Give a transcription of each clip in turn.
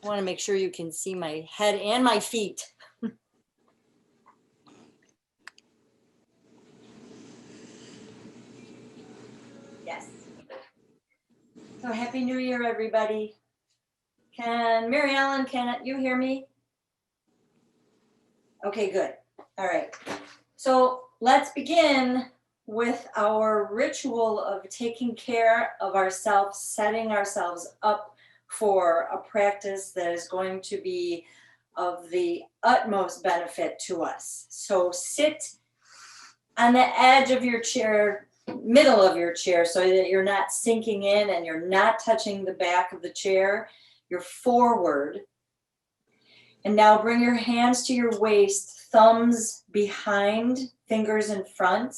I want to make sure you can see my head and my feet. Yes. So happy New Year, everybody. Mary Ellen, can you hear me? Okay, good. All right. So let's begin with our ritual of taking care of ourselves, setting ourselves up for a practice that is going to be of the utmost benefit to us. So sit on the edge of your chair, middle of your chair, so that you're not sinking in and you're not touching the back of the chair. You're forward. And now bring your hands to your waist, thumbs behind, fingers in front,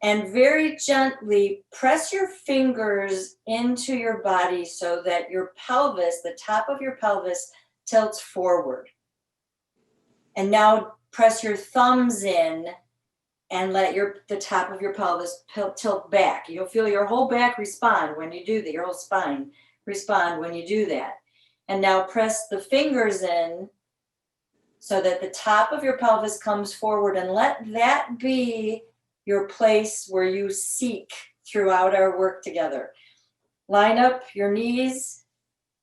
and very gently press your fingers into your body so that your pelvis, the top of your pelvis, tilts forward. And now press your thumbs in and let the top of your pelvis tilt back. You'll feel your whole back respond when you do that, your whole spine respond when you do that. And now press the fingers in so that the top of your pelvis comes forward, and let that be your place where you seek throughout our work together. Line up your knees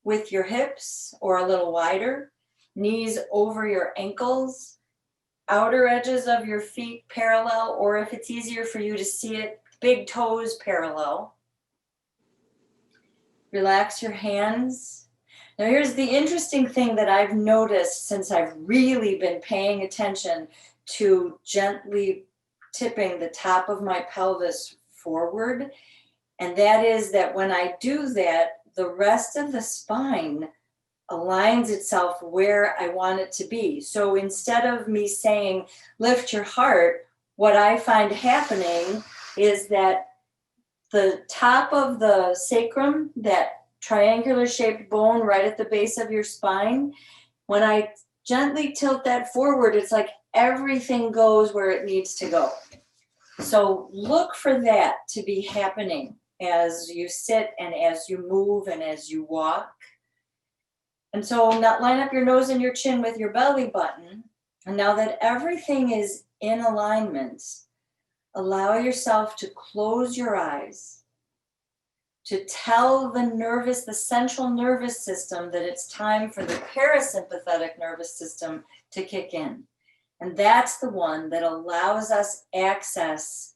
with your hips or a little wider, knees over your ankles, outer edges of your feet parallel, or if it's easier for you to see it, big toes parallel. Relax your hands. Now here's the interesting thing that I've noticed since I've really been paying attention to gently tipping the top of my pelvis forward. And that is that when I do that, the rest of the spine aligns itself where I want it to be. So instead of me saying, lift your heart, what I find happening is that the top of the sacrum, that triangular shaped bone right at the base of your spine, when I gently tilt that forward, it's like everything goes where it needs to go. So look for that to be happening as you sit and as you move and as you walk. And so now line up your nose and your chin with your belly button. And now that everything is in alignment, allow yourself to close your eyes, to tell the central nervous system that it's time for the parasympathetic nervous system to kick in. And that's the one that allows us access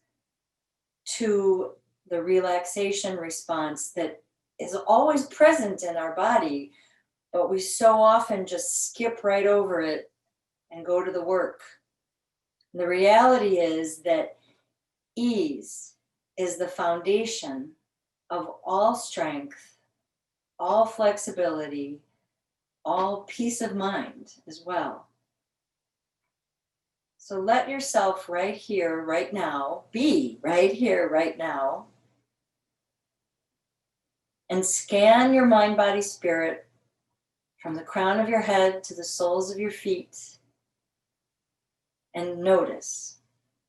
to the relaxation response that is always present in our body, but we so often just skip right over it and go to the work. And the reality is that ease is the foundation of all strength, all flexibility, all peace of mind as well. So let yourself right here, right now, be right here, right now, and scan your mind, body, spirit from the crown of your head to the soles of your feet, and notice.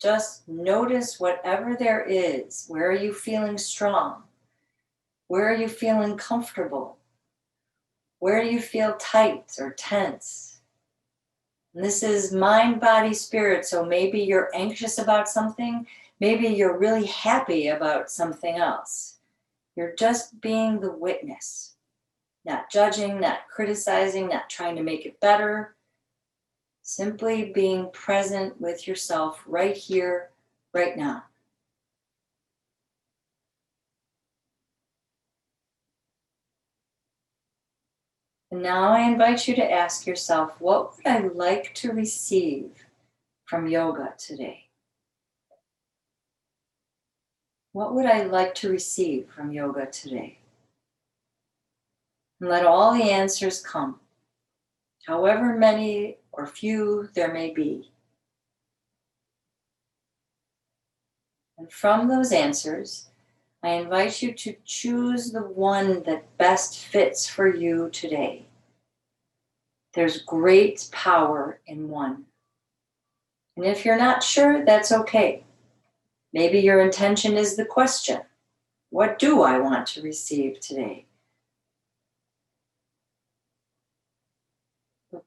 Just notice whatever there is. Where are you feeling strong? Where are you feeling comfortable? Where do you feel tight or tense? And this is mind, body, spirit. So maybe you're anxious about something. Maybe you're really happy about something else. You're just being the witness, not judging, not criticizing, not trying to make it better. Simply being present with yourself right here, right now. And now I invite you to ask yourself, what would I like to receive from yoga today? What would I like to receive from yoga today? And let all the answers come, however many or few there may be. And from those answers, I invite you to choose the one that best fits for you today. There's great power in one. And if you're not sure, that's okay. Maybe your intention is the question, what do I want to receive today?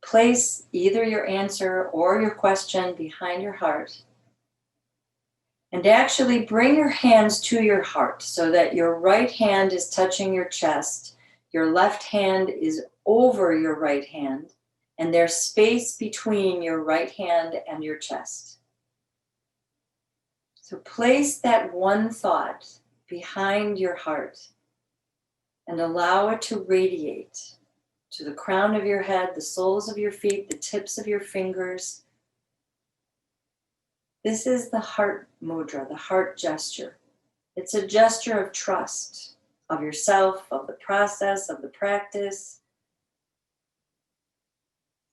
Place either your answer or your question behind your heart. And actually bring your hands to your heart so that your right hand is touching your chest. Your left hand is over your right hand. And there's space between your right hand and your chest. So place that one thought behind your heart and allow it to radiate to the crown of your head, the soles of your feet, the tips of your fingers. This is the heart mudra, the heart gesture. It's a gesture of trust of yourself, of the process, of the practice.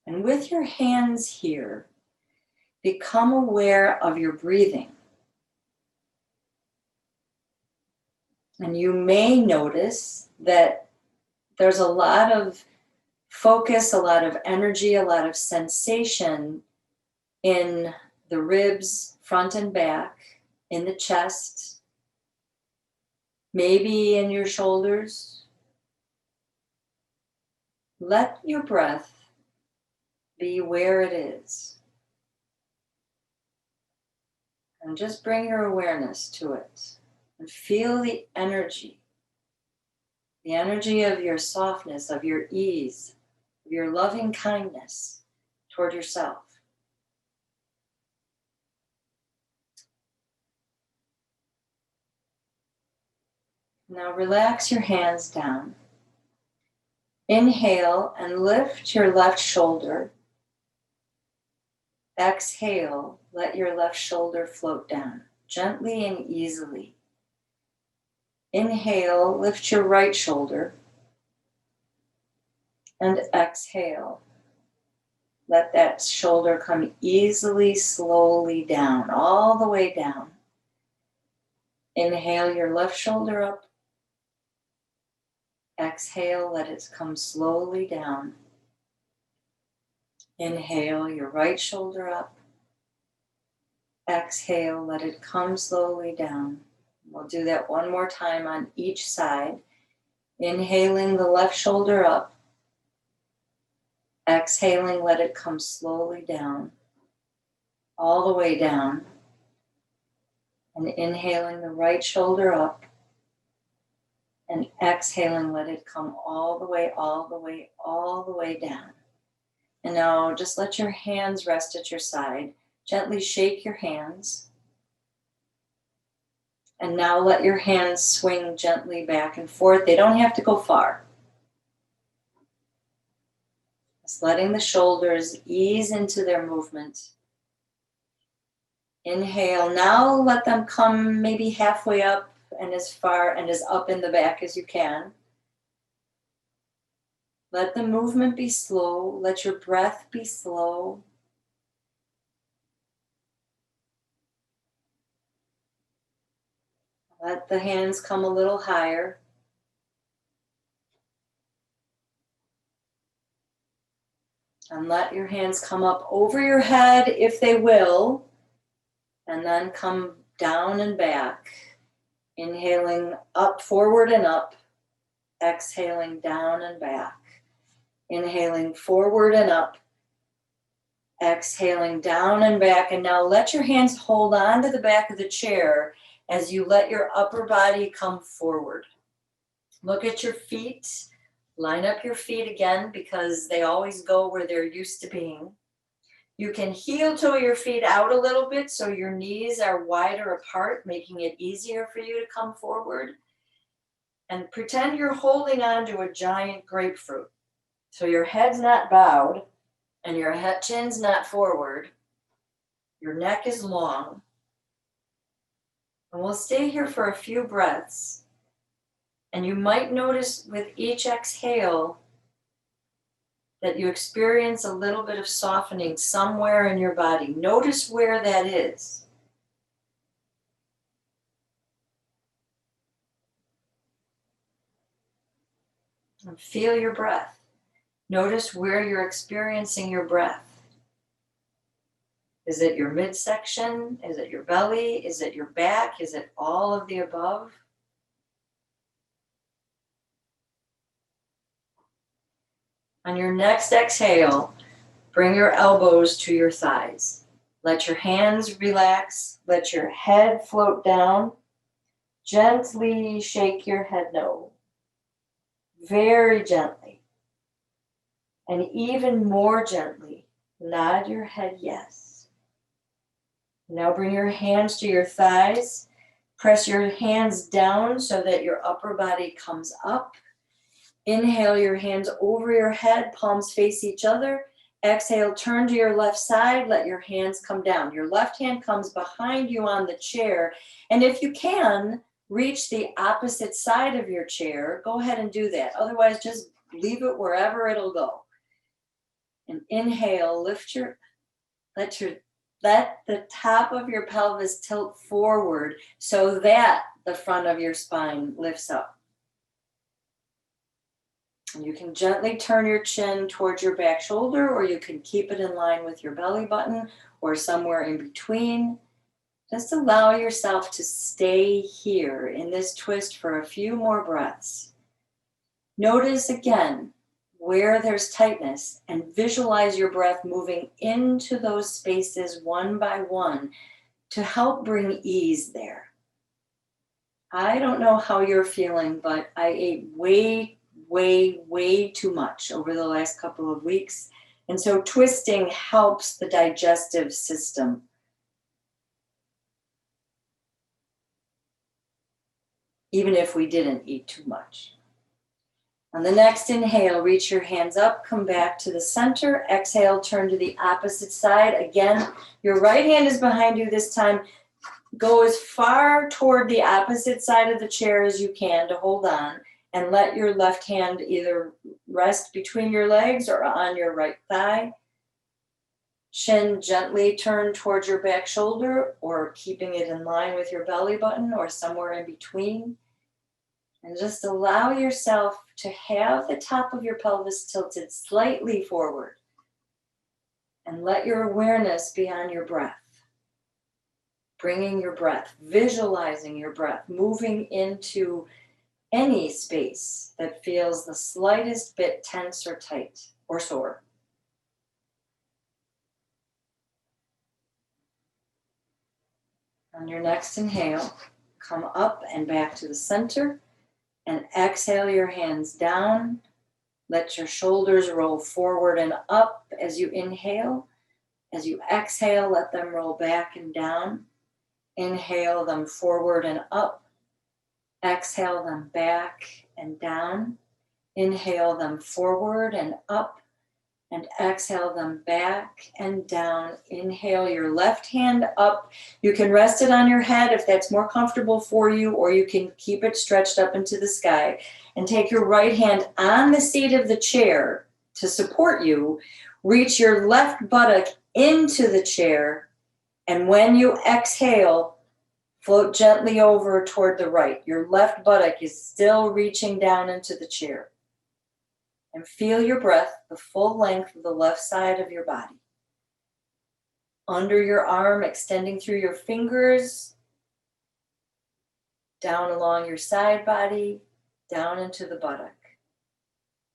And with your hands here, become aware of your breathing. And you may notice that there's a lot of focus, a lot of energy, a lot of sensation in the ribs, front and back, in the chest, maybe in your shoulders. Let your breath be where it is. And just bring your awareness to it. And feel the energy of your softness, of your ease, of your loving kindness toward yourself. Now relax your hands down. Inhale and lift your left shoulder. Exhale, let your left shoulder float down, gently and easily. Inhale, lift your right shoulder. And exhale, let that shoulder come easily, slowly down, all the way down. Inhale your left shoulder up. Exhale, let it come slowly down. Inhale your right shoulder up. Exhale, let it come slowly down. We'll do that one more time on each side. Inhaling the left shoulder up. Exhaling, let it come slowly down, all the way down. And inhaling the right shoulder up. And exhaling, let it come all the way, all the way, all the way down. And now just let your hands rest at your side. Gently shake your hands. And now let your hands swing gently back and forth. They don't have to go far. Just letting the shoulders ease into their movement. Inhale. Now let them come maybe halfway up and as far and as up in the back as you can. Let the movement be slow. Let your breath be slow. Let the hands come a little higher. And let your hands come up over your head if they will. And then come down and back. Inhaling up, forward and up. Exhaling down and back. Inhaling forward and up. Exhaling down and back. And now let your hands hold on to the back of the chair as you let your upper body come forward. Look at your feet. Line up your feet again because they always go where they're used to being. You can heel toe your feet out a little bit so your knees are wider apart, making it easier for you to come forward. And pretend you're holding on to a giant grapefruit. So your head's not bowed and your chin's not forward. Your neck is long. And we'll stay here for a few breaths. And you might notice with each exhale that you experience a little bit of softening somewhere in your body. Notice where that is. And feel your breath. Notice where you're experiencing your breath. Is it your midsection? Is it your belly? Is it your back? Is it all of the above? On your next exhale, bring your elbows to your thighs. Let your hands relax. Let your head float down. Gently shake your head no. Very gently. And even more gently, nod your head yes. Now bring your hands to your thighs. Press your hands down so that your upper body comes up. Inhale your hands over your head, palms face each other. Exhale, turn to your left side, let your hands come down. Your left hand comes behind you on the chair. And if you can, reach the opposite side of your chair. Go ahead and do that. Otherwise, just leave it wherever it'll go. And inhale, let the top of your pelvis tilt forward so that the front of your spine lifts up. And you can gently turn your chin towards your back shoulder, or you can keep it in line with your belly button or somewhere in between. Just allow yourself to stay here in this twist for a few more breaths. Notice again where there's tightness and visualize your breath moving into those spaces one by one to help bring ease there. I don't know how you're feeling, but I ate way too much over the last couple of weeks. And so twisting helps the digestive system. Even if we didn't eat too much. On the next inhale, reach your hands up, come back to the center. Exhale, turn to the opposite side. Again, your right hand is behind you this time. Go as far toward the opposite side of the chair as you can to hold on, and let your left hand either rest between your legs or on your right thigh. Chin gently turn towards your back shoulder, or keeping it in line with your belly button or somewhere in between. And just allow yourself to have the top of your pelvis tilted slightly forward. And let your awareness be on your breath. Bringing your breath, visualizing your breath, moving into any space that feels the slightest bit tense or tight or sore. On your next inhale, come up and back to the center. And exhale your hands down. Let your shoulders roll forward and up as you inhale. As you exhale, let them roll back and down. Inhale them forward and up. Exhale them back and down. Inhale them forward and up. And exhale them back and down. Inhale your left hand up. You can rest it on your head if that's more comfortable for you, or you can keep it stretched up into the sky. And take your right hand on the seat of the chair to support you. Reach your left buttock into the chair. And when you exhale, float gently over toward the right. Your left buttock is still reaching down into the chair. And feel your breath, the full length of the left side of your body. Under your arm, extending through your fingers, down along your side body, down into the buttock.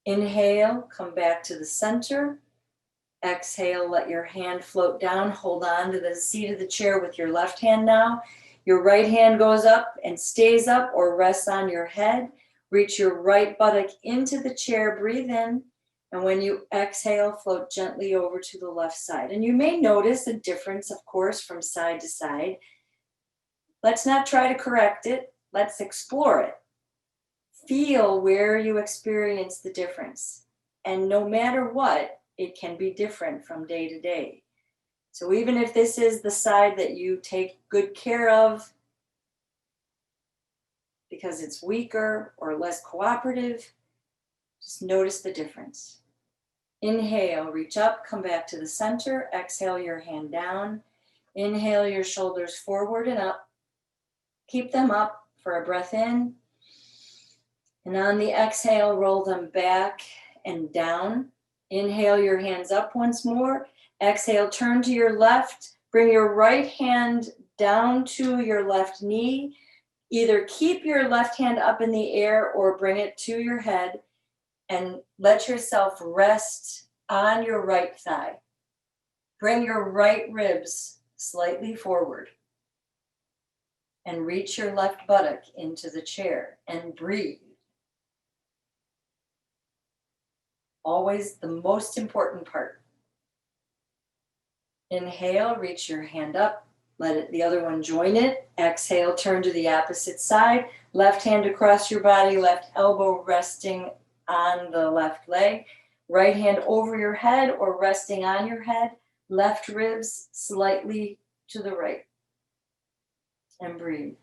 Inhale, come back to the center. Exhale, let your hand float down. Hold on to the seat of the chair with your left hand now. Your right hand goes up and stays up or rests on your head. Reach your right buttock into the chair, breathe in, and when you exhale, float gently over to the left side. And you may notice a difference, of course, from side to side. Let's not try to correct it. Let's explore it. Feel where you experience the difference. And no matter what, it can be different from day to day. So even if this is the side that you take good care of, because it's weaker or less cooperative, just notice the difference. Inhale, reach up, come back to the center. Exhale your hand down. Inhale your shoulders forward and up. Keep them up for a breath in. And on the exhale, roll them back and down. Inhale your hands up once more. Exhale, turn to your left. Bring your right hand down to your left knee. Either keep your left hand up in the air or bring it to your head. and let yourself rest on your right thigh. Bring your right ribs slightly forward and reach your left buttock into the chair and breathe. Always the most important part. Inhale, reach your hand up, the other one join it. Exhale, turn to the opposite side. Left hand across your body, left elbow resting on the left leg. Right hand over your head or resting on your head. Left ribs slightly to the right. And breathe.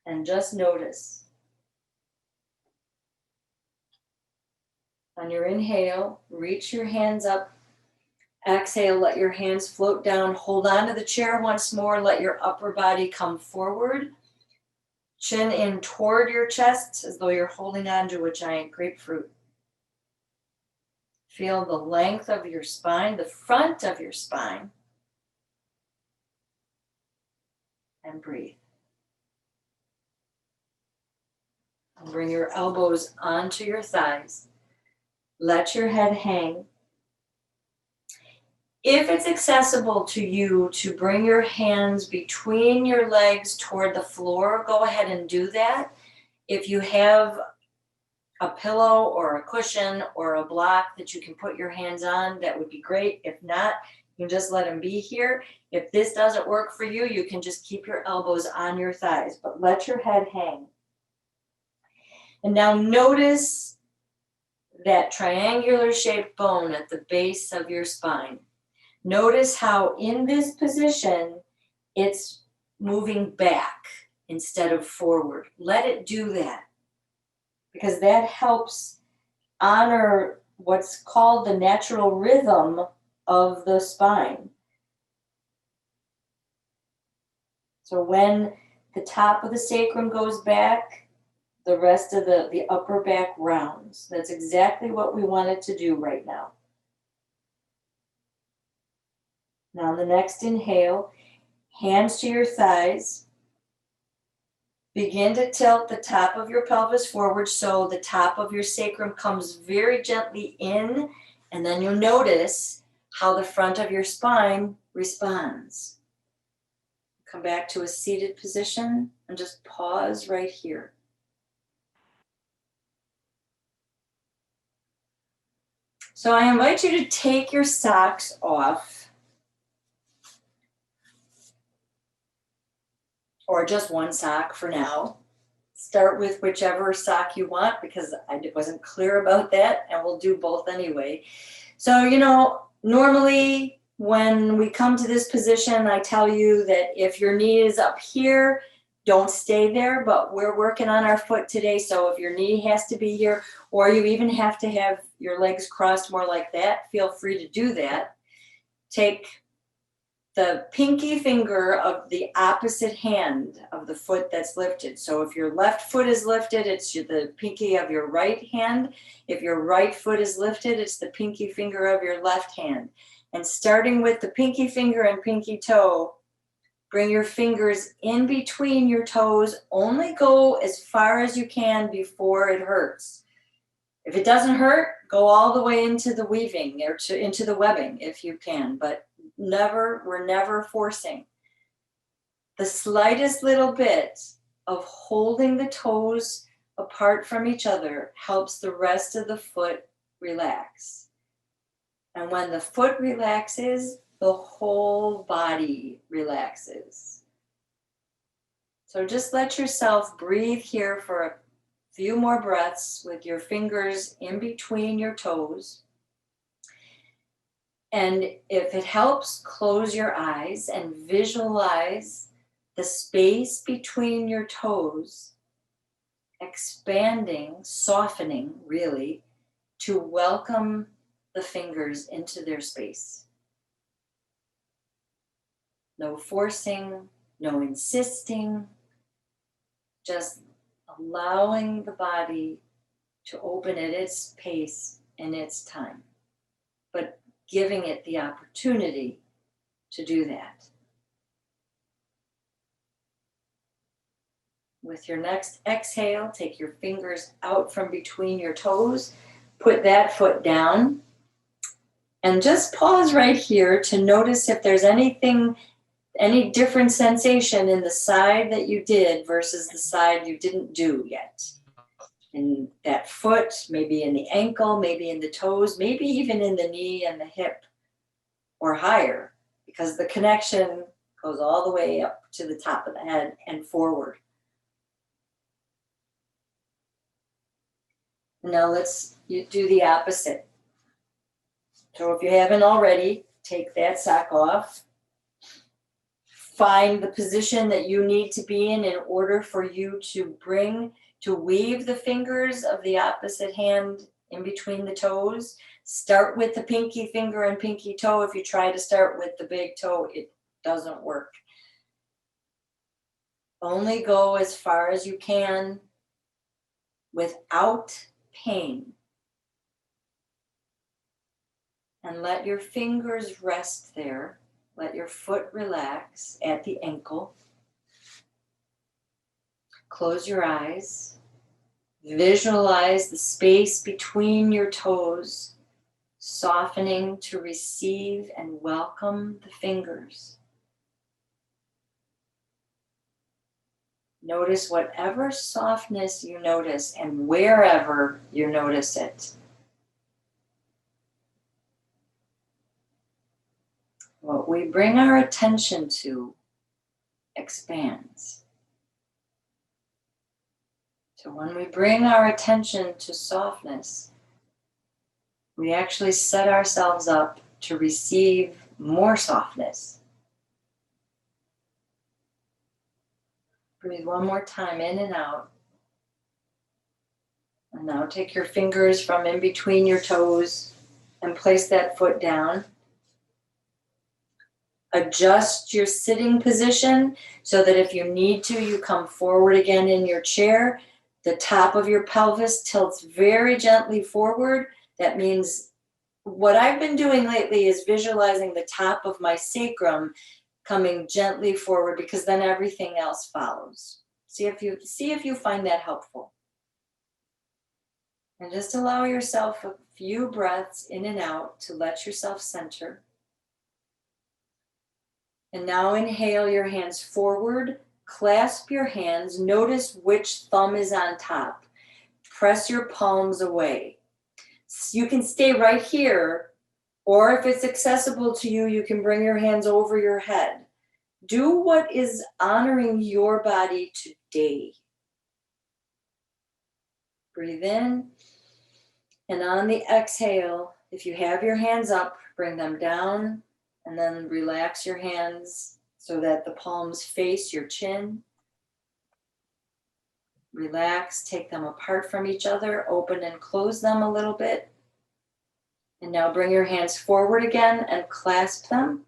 And just notice. On your inhale, reach your hands up. Exhale, let your hands float down. Hold on to the chair once more. Let your upper body come forward. Chin in toward your chest as though you're holding on to a giant grapefruit. Feel the length of your spine, the front of your spine. And breathe. And bring your elbows onto your thighs. Let your head hang. If it's accessible to you to bring your hands between your legs toward the floor, go ahead and do that. If you have a pillow or a cushion or a block that you can put your hands on, that would be great. If not, you can just let them be here. If this doesn't work for you, you can just keep your elbows on your thighs, but let your head hang. And now notice that triangular shaped bone at the base of your spine. Notice how in this position, it's moving back instead of forward. Let it do that because that helps honor what's called the natural rhythm of the spine. So when the top of the sacrum goes back, the rest of the upper back rounds. That's exactly what we want it to do right now. Now, the next inhale, hands to your thighs. Begin to tilt the top of your pelvis forward so the top of your sacrum comes very gently in, and then you'll notice how the front of your spine responds. Come back to a seated position and just pause right here. So I invite you to take your socks off. Or just one sock for now. Start with whichever sock you want because I wasn't clear about that, and we'll do both anyway. So, normally when we come to this position, I tell you that if your knee is up here, don't stay there, but we're working on our foot today, so if your knee has to be here, or you even have to have your legs crossed more like that, feel free to do that. Take the pinky finger of the opposite hand of the foot that's lifted. So if your left foot is lifted, it's the pinky of your right hand. If your right foot is lifted, it's the pinky finger of your left hand. And starting with the pinky finger and pinky toe, bring your fingers in between your toes. Only go as far as you can before it hurts. If it doesn't hurt, go all the way into the weaving or into the webbing if you can, but we're never forcing. The slightest little bit of holding the toes apart from each other helps the rest of the foot relax. And when the foot relaxes, the whole body relaxes. So just let yourself breathe here for a few more breaths with your fingers in between your toes. And if it helps, close your eyes and visualize the space between your toes expanding, softening, really, to welcome the fingers into their space. No forcing, no insisting, just allowing the body to open at its pace and its time, but giving it the opportunity to do that. With your next exhale, take your fingers out from between your toes. put that foot down. And just pause right here to notice if there's anything, any different sensation in the side that you did versus the side you didn't do yet. In that foot, maybe in the ankle, maybe in the toes, maybe even in the knee and the hip or higher, because the connection goes all the way up to the top of the head and forward. Now you do the opposite. So if you haven't already, take that sock off. Find the position that you need to be in order for you to weave the fingers of the opposite hand in between the toes. Start with the pinky finger and pinky toe. If you try to start with the big toe, it doesn't work. Only go as far as you can without pain. And let your fingers rest there. Let your foot relax at the ankle. Close your eyes. Visualize the space between your toes, softening to receive and welcome the fingers. Notice whatever softness you notice and wherever you notice it. What we bring our attention to expands. So when we bring our attention to softness, we actually set ourselves up to receive more softness. Breathe one more time in and out. And now take your fingers from in between your toes and place that foot down. Adjust your sitting position so that if you need to, you come forward again in your chair. The top of your pelvis tilts very gently forward. That means what I've been doing lately is visualizing the top of my sacrum coming gently forward, because then everything else follows. See if you find that helpful. And just allow yourself a few breaths in and out to let yourself center. And now inhale your hands forward, clasp your hands, notice which thumb is on top. Press your palms away. You can stay right here, or if it's accessible to you, you can bring your hands over your head. Do what is honoring your body today. Breathe in, and on the exhale, if you have your hands up, bring them down. And then relax your hands so that the palms face your chin. Relax, take them apart from each other, open and close them a little bit. And now bring your hands forward again and clasp them.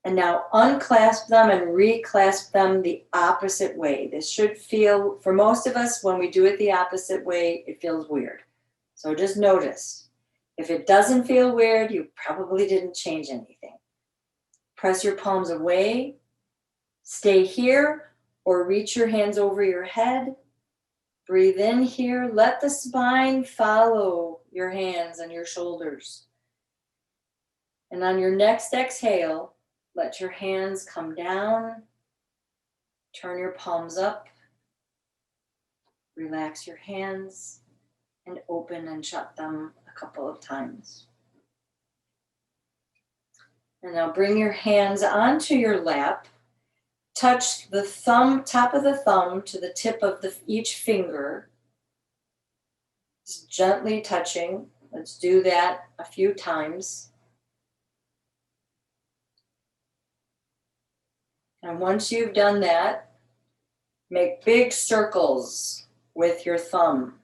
And now unclasp them and reclasp them the opposite way. This should feel, for most of us, when we do it the opposite way, it feels weird. So just notice. If it doesn't feel weird, you probably didn't change anything. Press your palms away, stay here, or reach your hands over your head. Breathe in here, let the spine follow your hands and your shoulders. And on your next exhale, let your hands come down, turn your palms up, relax your hands, and open and shut them a couple of times. And now bring your hands onto your lap. Touch the top of the thumb to the tip of each finger. Just gently touching. Let's do that a few times. And once you've done that, make big circles with your thumb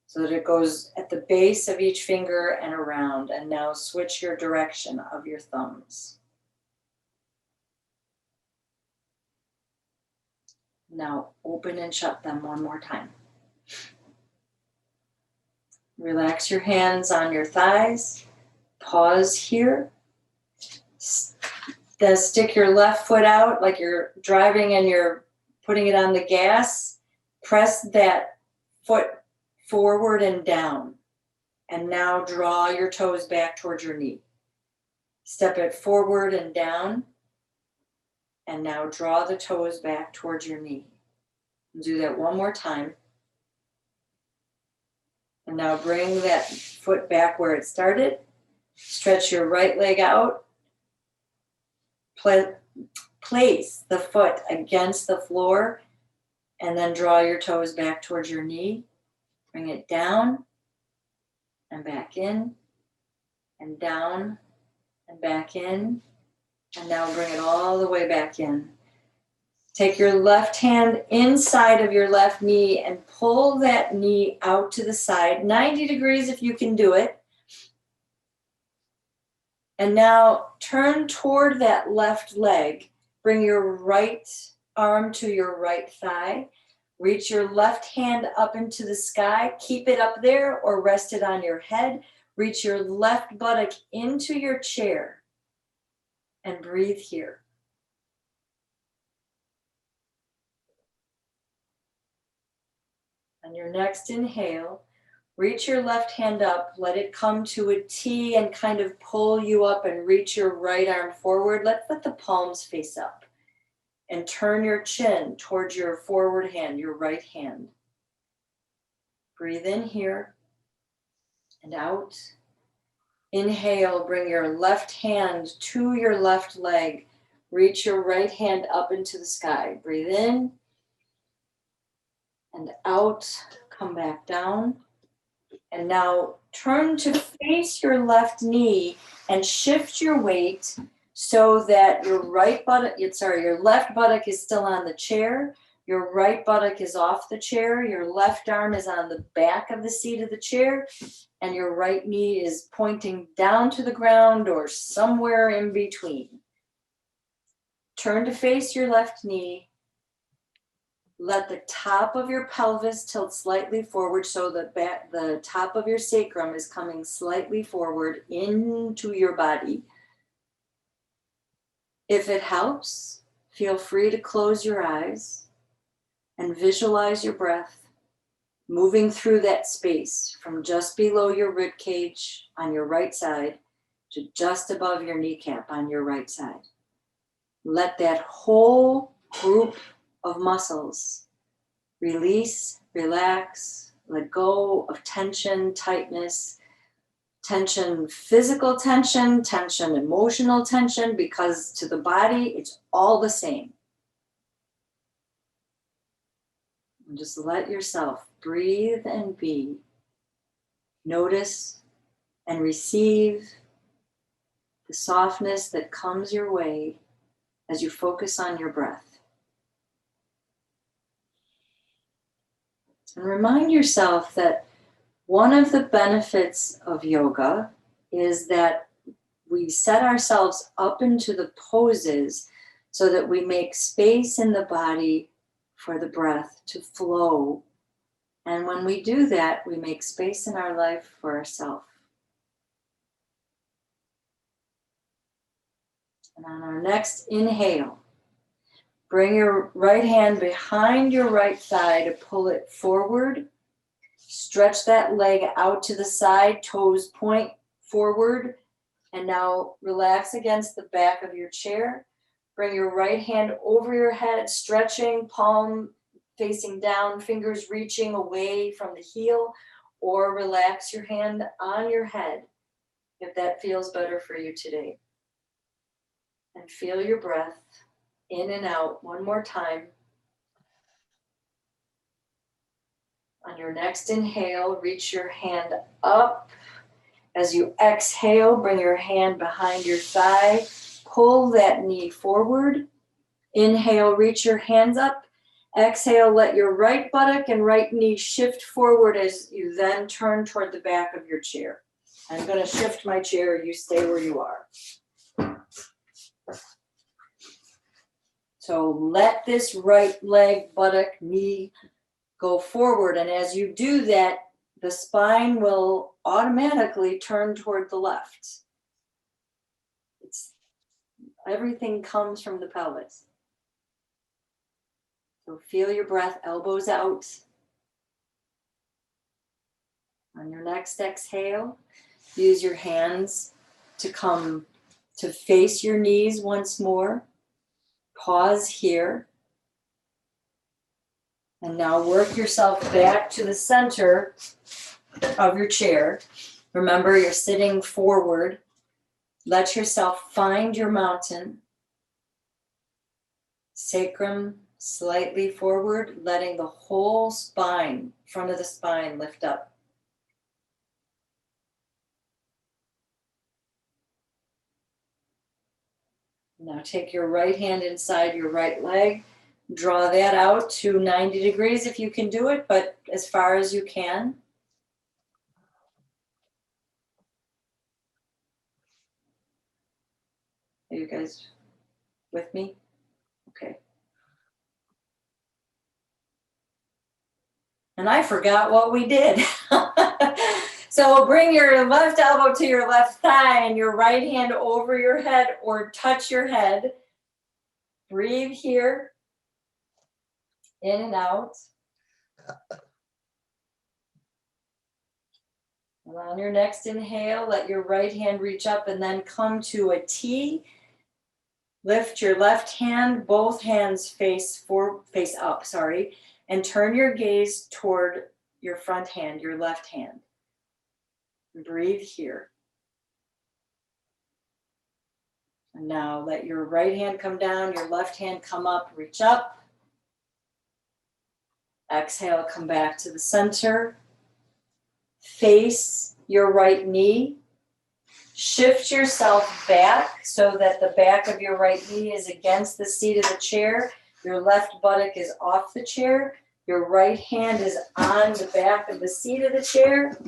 so that it goes at the base of each finger and around. And now switch your direction of your thumbs. Now open and shut them one more time. Relax your hands on your thighs. Pause here. Then stick your left foot out like you're driving and you're putting it on the gas. Press that foot forward and down And now draw your toes back towards your knee. Step it forward and down. And now draw the toes back towards your knee. Do that one more time. And now bring that foot back where it started. Stretch your right leg out. Place the foot against the floor. And then draw your toes back towards your knee. Bring it down and back in. And down and back in. And now bring it all the way back in. Take your left hand inside of your left knee and pull that knee out to the side, 90 degrees if you can do it. And now turn toward that left leg. Bring your right arm to your right thigh. Reach your left hand up into the sky. Keep it up there or rest it on your head. Reach your left buttock into your chair and breathe here. On your next inhale, reach your left hand up, let it come to a T and kind of pull you up and reach your right arm forward. Let the palms face up and turn your chin towards your forward hand, your right hand. Breathe in here and out. Inhale, bring your left hand to your left leg. Reach your right hand up into the sky. Breathe in and out. Come back down. And now turn to face your left knee and shift your weight so that your left buttock is still on the chair. Your right buttock is off the chair. Your left arm is on the back of the seat of the chair. And your right knee is pointing down to the ground or somewhere in between. Turn to face your left knee. Let the top of your pelvis tilt slightly forward so that the top of your sacrum is coming slightly forward into your body. If it helps, feel free to close your eyes and visualize your breath moving through that space from just below your rib cage on your right side to just above your kneecap on your right side. Let that whole group of muscles release, relax, let go of tension, tightness, tension, physical tension, tension, emotional tension, because to the body, it's all the same. And just let yourself breathe and be. Notice and receive the softness that comes your way as you focus on your breath. And remind yourself that one of the benefits of yoga is that we set ourselves up into the poses so that we make space in the body for the breath to flow. And when we do that, we make space in our life for ourselves. And on our next inhale, bring your right hand behind your right thigh to pull it forward. Stretch that leg out to the side, toes point forward. And now relax against the back of your chair. Bring your right hand over your head, stretching, palm facing down, fingers reaching away from the heel, or relax your hand on your head if that feels better for you today. And feel your breath in and out one more time. On your next inhale, reach your hand up. As you exhale, bring your hand behind your thigh. Pull that knee forward. Inhale, reach your hands up. Exhale, let your right buttock and right knee shift forward as you then turn toward the back of your chair. I'm going to shift my chair. You stay where you are. So let this right leg, buttock, knee go forward. And as you do that, the spine will automatically turn toward the left. Everything comes from the pelvis. So feel your breath, elbows out. On your next exhale, use your hands to come to face your knees once more. Pause here. And now work yourself back to the center of your chair. Remember, you're sitting forward. Let yourself find your mountain. Sacrum slightly forward, letting the whole spine, front of the spine, lift up. Now take your right hand inside your right leg. Draw that out to 90 degrees if you can do it, but as far as you can. Are you guys with me? Okay. And I forgot what we did. So bring your left elbow to your left thigh and your right hand over your head or touch your head. Breathe here. In and out. And on your next inhale, let your right hand reach up and then come to a T. Lift your left hand, both hands face up, and turn your gaze toward your front hand, your left hand. Breathe here. And now let your right hand come down, your left hand come up, reach up. Exhale, come back to the center. Face your right knee. Shift yourself back so that the back of your right knee is against the seat of the chair. Your left buttock is off the chair. Your right hand is on the back of the seat of the chair.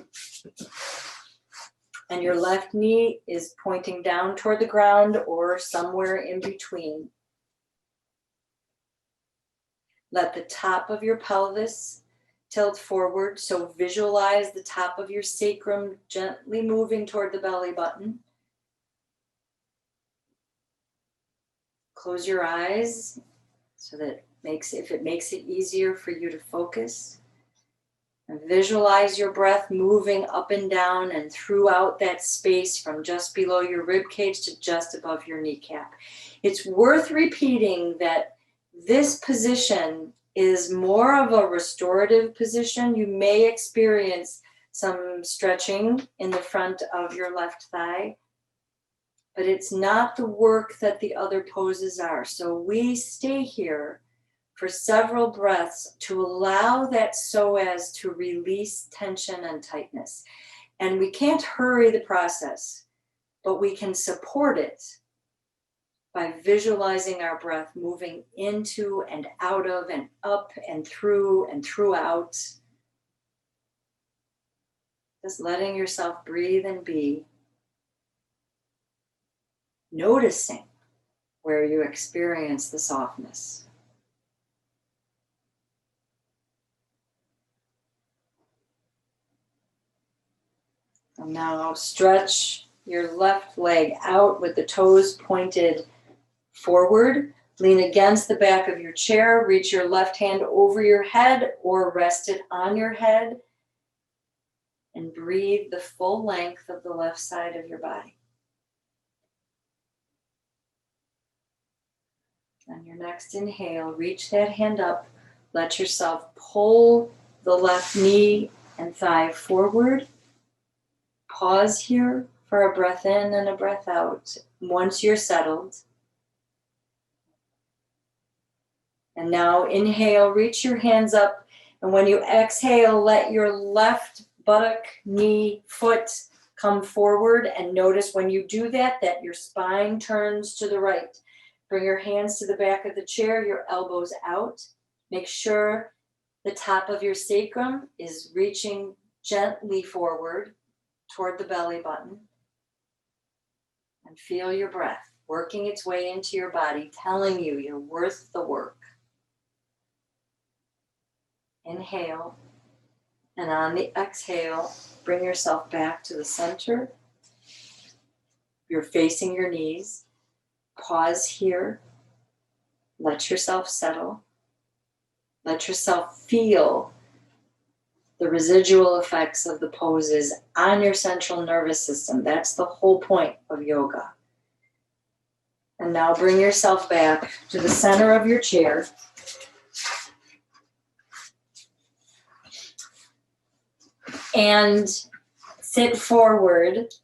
And your left knee is pointing down toward the ground or somewhere in between. Let the top of your pelvis tilt forward, so visualize the top of your sacrum gently moving toward the belly button. Close your eyes so that if it makes it easier for you to focus. And visualize your breath moving up and down and throughout that space from just below your rib cage to just above your kneecap. It's worth repeating that this position is more of a restorative position. You may experience some stretching in the front of your left thigh, but it's not the work that the other poses are. So we stay here for several breaths to allow that psoas to release tension and tightness. And we can't hurry the process, but we can support it by visualizing our breath moving into and out of and up and through and throughout. Just letting yourself breathe and be. Noticing where you experience the softness. And now stretch your left leg out with the toes pointed forward. Lean against the back of your chair. Reach your left hand over your head or rest it on your head. And breathe the full length of the left side of your body. On your next inhale, reach that hand up. Let yourself pull the left knee and thigh forward. Pause here for a breath in and a breath out. Once you're settled. And now inhale, reach your hands up. And when you exhale, let your left buttock, knee, foot come forward. And notice when you do that, that your spine turns to the right. Bring your hands to the back of the chair, your elbows out. Make sure the top of your sacrum is reaching gently forward toward the belly button. And feel your breath working its way into your body, telling you you're worth the work. Inhale, and on the exhale, bring yourself back to the center. You're facing your knees. Pause here. Let yourself settle. Let yourself feel the residual effects of the poses on your central nervous system. That's the whole point of yoga. And now bring yourself back to the center of your chair. And sit forward.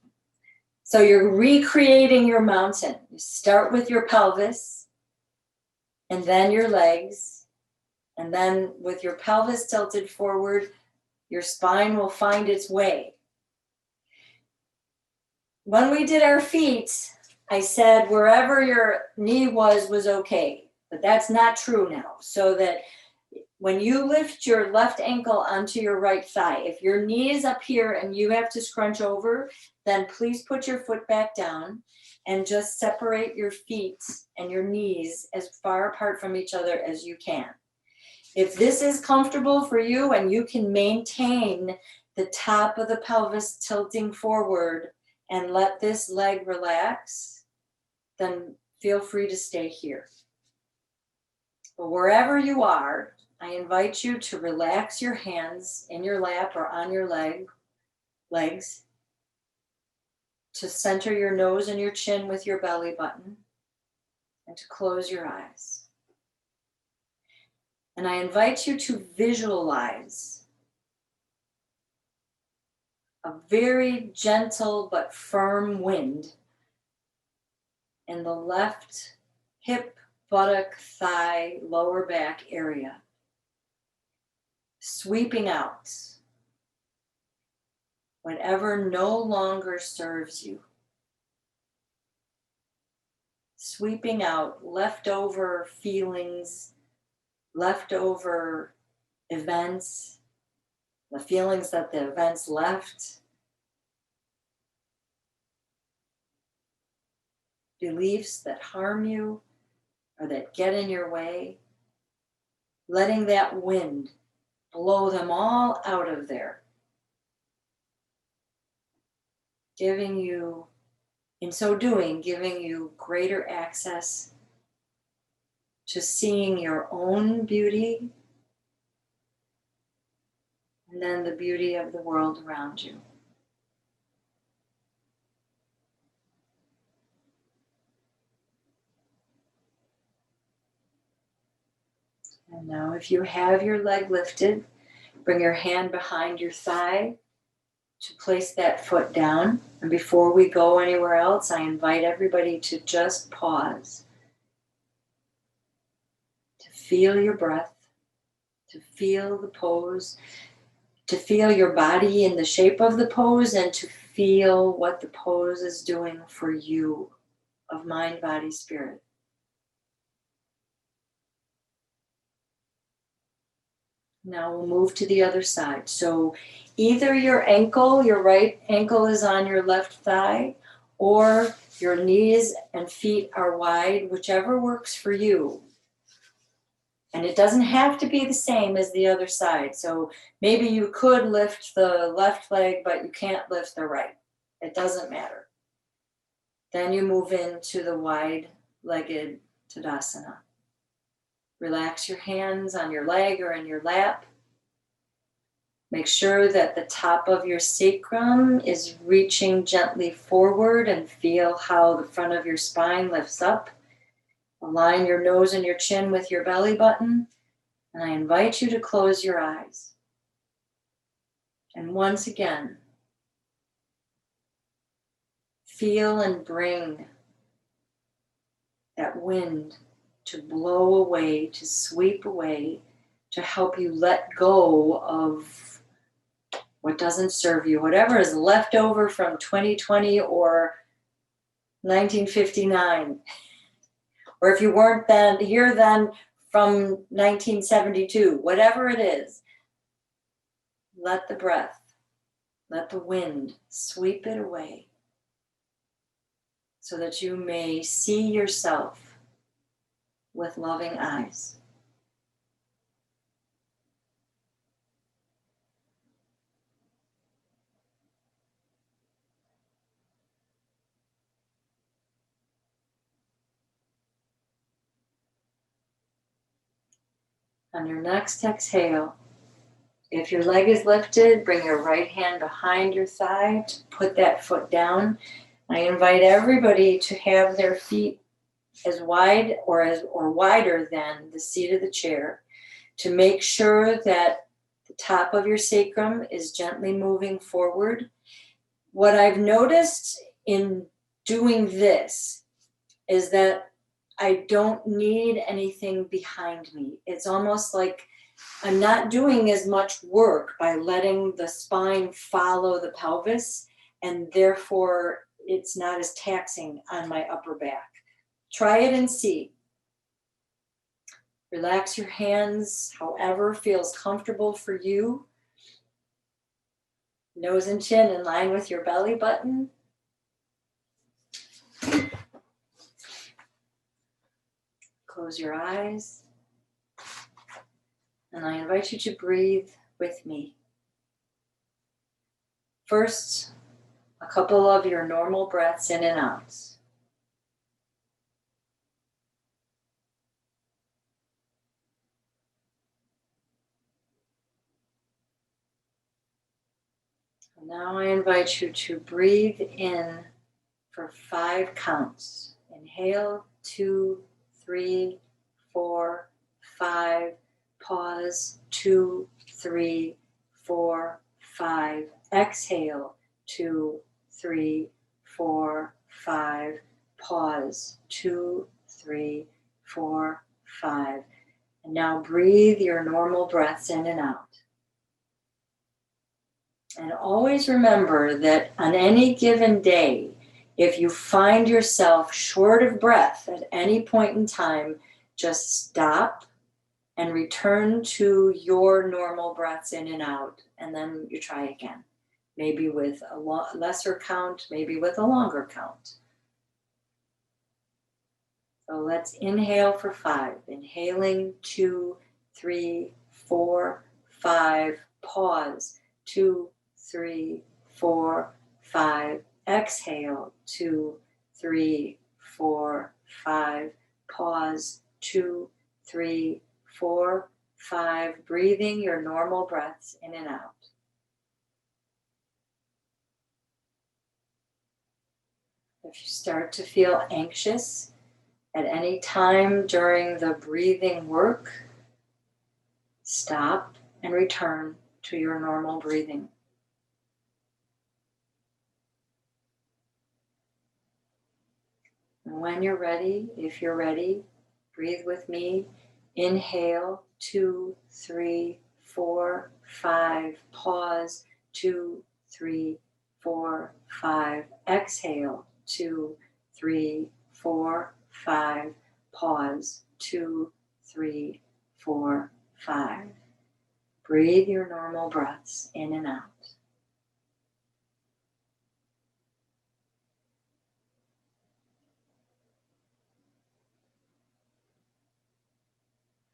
So you're recreating your mountain. You start with your pelvis, and then your legs. And then with your pelvis tilted forward, your spine will find its way. When we did our feet, I said wherever your knee was okay. But that's not true now. So that when you lift your left ankle onto your right thigh, if your knee is up here and you have to scrunch over, then please put your foot back down and just separate your feet and your knees as far apart from each other as you can. If this is comfortable for you and you can maintain the top of the pelvis tilting forward and let this leg relax, then feel free to stay here. But wherever you are, I invite you to relax your hands in your lap or on your legs, to center your nose and your chin with your belly button, and to close your eyes. And I invite you to visualize a very gentle but firm wind in the left hip, buttock, thigh, lower back area, sweeping out whatever no longer serves you. Sweeping out leftover feelings, leftover events, the feelings that the events left, beliefs that harm you or that get in your way, letting that wind blow them all out of there, giving you, in so doing, giving you greater access to seeing your own beauty and then the beauty of the world around you. And now if you have your leg lifted, bring your hand behind your thigh to place that foot down. And before we go anywhere else, I invite everybody to just pause, to feel your breath, to feel the pose, to feel your body in the shape of the pose, and to feel what the pose is doing for you of mind, body, spirit. Now we'll move to the other side. So either your ankle, your right ankle is on your left thigh, or your knees and feet are wide, whichever works for you. And it doesn't have to be the same as the other side. So maybe you could lift the left leg, but you can't lift the right. It doesn't matter. Then you move into the wide-legged Tadasana. Relax your hands on your leg or in your lap. Make sure that the top of your sacrum is reaching gently forward and feel how the front of your spine lifts up. Align your nose and your chin with your belly button. And I invite you to close your eyes. And once again, feel and bring that wind to blow away, to sweep away, to help you let go of what doesn't serve you, whatever is left over from 2020 or 1959. Or if you weren't here then from 1972, whatever it is, let the breath, let the wind sweep it away so that you may see yourself with loving eyes. On your next exhale, If your leg is lifted, bring your right hand behind your thigh to put that foot down. I invite everybody to have their feet as wide or wider than the seat of the chair, to make sure that the top of your sacrum is gently moving forward. What I've noticed in doing this is that I don't need anything behind me. It's almost like I'm not doing as much work by letting the spine follow the pelvis, and therefore it's not as taxing on my upper back. Try it and see. Relax your hands however feels comfortable for you. Nose and chin in line with your belly button. Close your eyes. And I invite you to breathe with me. First, a couple of your normal breaths in and out. And now I invite you to breathe in for 5 counts. Inhale, 2, 3, 4, 5. Pause, 2, 3, 4, 5. Exhale, 2, 3, 4, 5. Pause, 2, 3, 4, 5. And now breathe your normal breaths in and out. And always remember that on any given day, if you find yourself short of breath at any point in time, just stop and return to your normal breaths in and out, and then you try again. Maybe with a lesser count, maybe with a longer count. So let's inhale for 5. Inhaling, 2, 3, 4, 5. Pause, 2, 3, 4, 5. Exhale, 2, 3, 4, 5. Pause, 2, 3, 4, 5. Breathing your normal breaths in and out. If you start to feel anxious at any time during the breathing work, stop and return to your normal breathing. And when you're ready, if you're ready, breathe with me. Inhale, 2, 3, 4, 5. Pause, 2, 3, 4, 5. Exhale, 2, 3, 4, 5. Pause, 2, 3, 4, 5. Breathe your normal breaths in and out.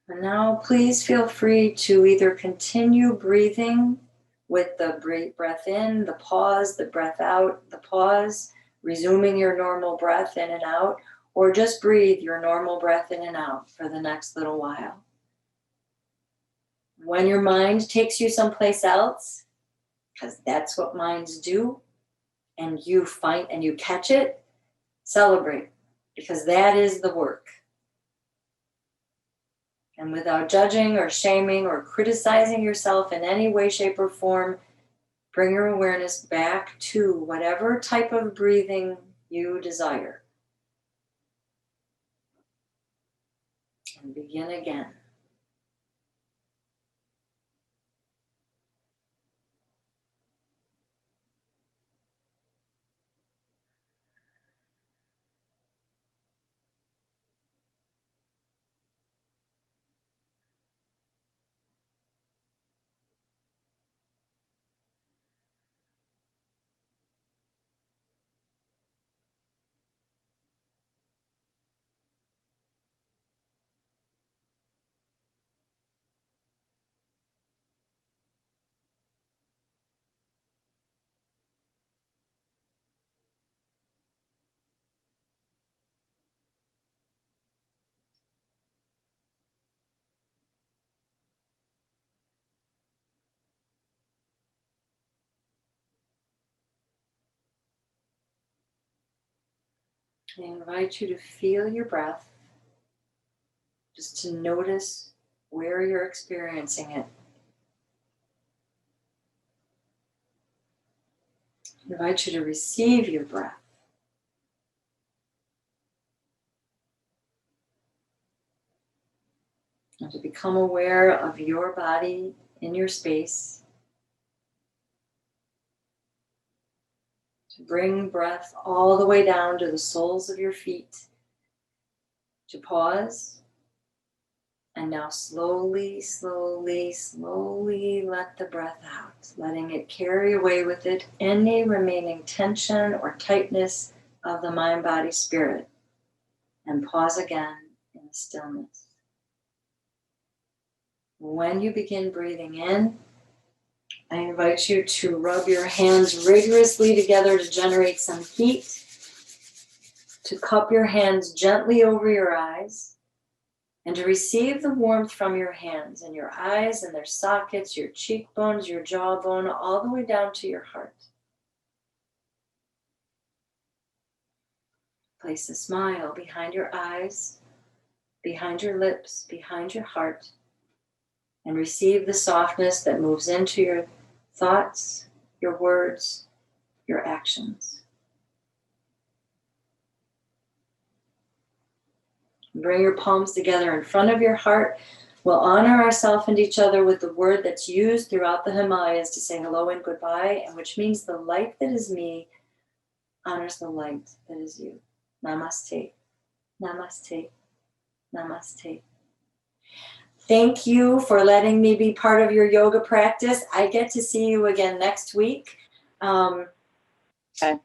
And now please feel free to either continue breathing with the breath in, the pause, the breath out, the pause, resuming your normal breath in and out, or just breathe your normal breath in and out for the next little while. When your mind takes you someplace else, because that's what minds do, and you catch it, celebrate, because that is the work. And without judging or shaming or criticizing yourself in any way, shape, or form, bring your awareness back to whatever type of breathing you desire. And begin again. I invite you to feel your breath, just to notice where you're experiencing it. I invite you to receive your breath. And to become aware of your body in your space. To bring breath all the way down to the soles of your feet. To pause. And now slowly, slowly, slowly let the breath out, letting it carry away with it any remaining tension or tightness of the mind, body, spirit. And pause again in the stillness. When you begin breathing in, I invite you to rub your hands rigorously together to generate some heat, to cup your hands gently over your eyes, and to receive the warmth from your hands and your eyes and their sockets, your cheekbones, your jawbone, all the way down to your heart. Place a smile behind your eyes, behind your lips, behind your heart, and receive the softness that moves into your thoughts, your words, your actions. Bring your palms together in front of your heart. We'll honor ourselves and each other with the word that's used throughout the Himalayas to say hello and goodbye, and which means the light that is me honors the light that is you. Namaste. Namaste. Namaste. Thank you for letting me be part of your yoga practice. I get to see you again next week. Okay.